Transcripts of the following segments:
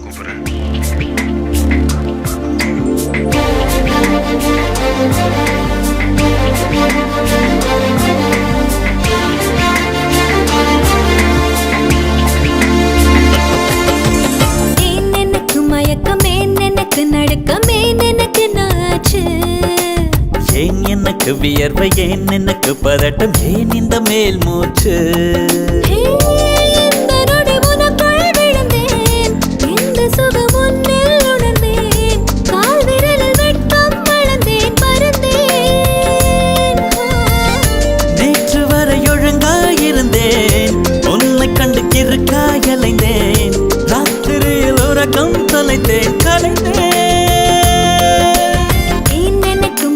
கூப்பிடுறேன். ஏன் எனக்கு வியர்வை, ஏன் எனக்கு பதட்டம், ஏன் இந்த மேல் மூச்சு? நேற்று வரை ஒழுங்காயிருந்தேன், உன்னை கண்டு கிறுக்காயலைந்தேன், ராத்திரியில் உறக்கம் தொலைத்தேன், கலைந்தேன். ஏன் எனக்கு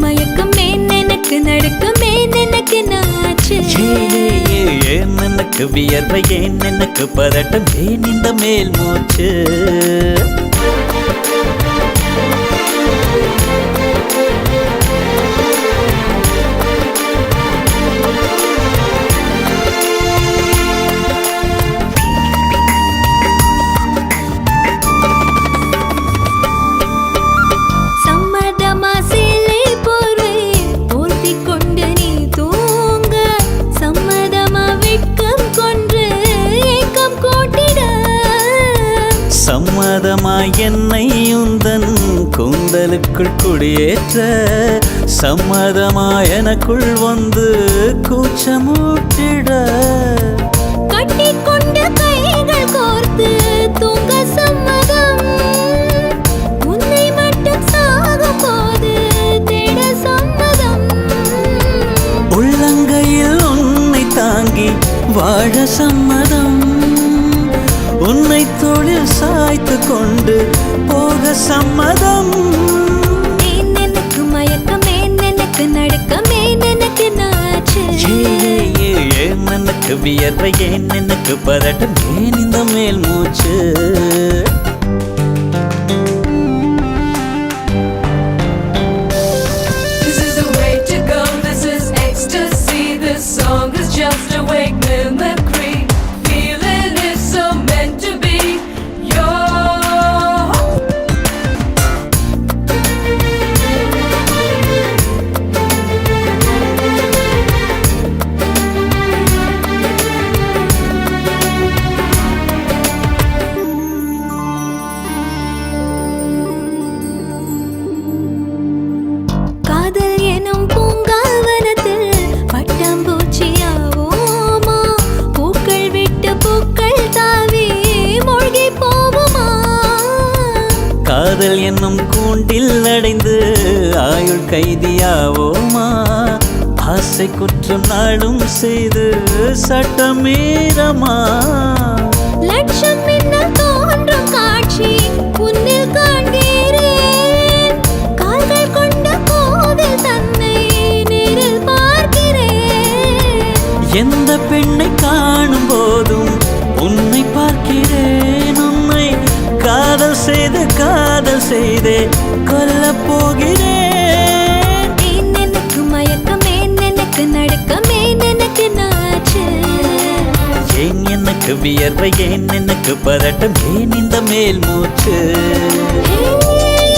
வியர்வை, ஏன் எனக்கு பதட்டம், ஏன் இந்த மேல் மூச்சு? சம்மதமாய் என்னை உந்தன் கூந்தலுக்குள் குடியேற்ற, சம்மதமாய் எனக்குள் வந்து கூச்சமூட்டிட, கட்டிக்கொண்ட கைகள் கோர்த்து தூங்க சம்மதம், உன்னை மட்டும் சாகும் போது தேட சம்மதம், உள்ளங்கையில் உன்னை தாங்கி வாழ சம்மதம், உன்னை தோளில் சாய்த்து கொண்டு போக சம்மதம். ஏன் எனக்கு மயக்கம், ஏன் எனக்கு நடுக்கம், ஏன் எனக்கு நாச்சு? ஏன் எனக்கு வியர்வை, ஏன் எனக்கு பதட்டம், ஏன் இந்த மேல் மூச்சு? This is the way to go, this is ecstasy, this song is just a wake mimicry. Feeling is so meant to be your. காதல் எனும் பூங்காவனத்தில் பட்டாம்பூச்சியாவோமா, பூக்கள் விட்டு பூக்கள் தாவி மூழ்கி போவோமா? காதல் என்னும் கூண்டில் அடைந்து ஆயுள் கைதியாவோமா? ஆசை குற்றம் நாளும் செய்து சட்டமீறமா? லட்சம் மின்னல் தோன்றும் காட்சி உன்னில் காண்கிறேன், கால்கள் கொண்ட கோவில் தன்னை நேரில் பார்க்கிறேன். எந்த பெண்ணை காணும் போதும் உன்னை பார்க்கிறேன், உன்னை காதல் செய்தே கொல்லப் போகிறேன். ஏன் எனக்கு மயக்கம், ஏன் எனக்கு நடுக்கம், ஏன் எனக்கு நாச்சு? ஏன் எனக்கு வியர்வை, ஏன் எனக்கு பதட்டம், ஏன் இந்த மேல் மூச்சு?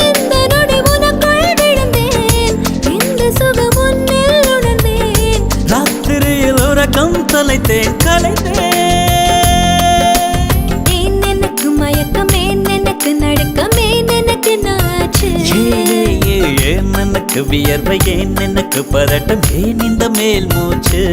இந்த நொடி உனக்குள் விழுந்தேன், இந்த சுகம் உன்னில் உணர்ந்தேன், ராத்திரியில் உறக்கம் தொலைத்தேன், கலைந்தேன். ஏன் எனக்கு மயக்கம், ஏன் எனக்கு நடுக்கம், ஏன் எனக்கு நாச்சு? ஏன் எனக்கு வியர்வை, ஏன் எனக்கு பதட்டம், ஏன் இந்த மேல் மூச்சு?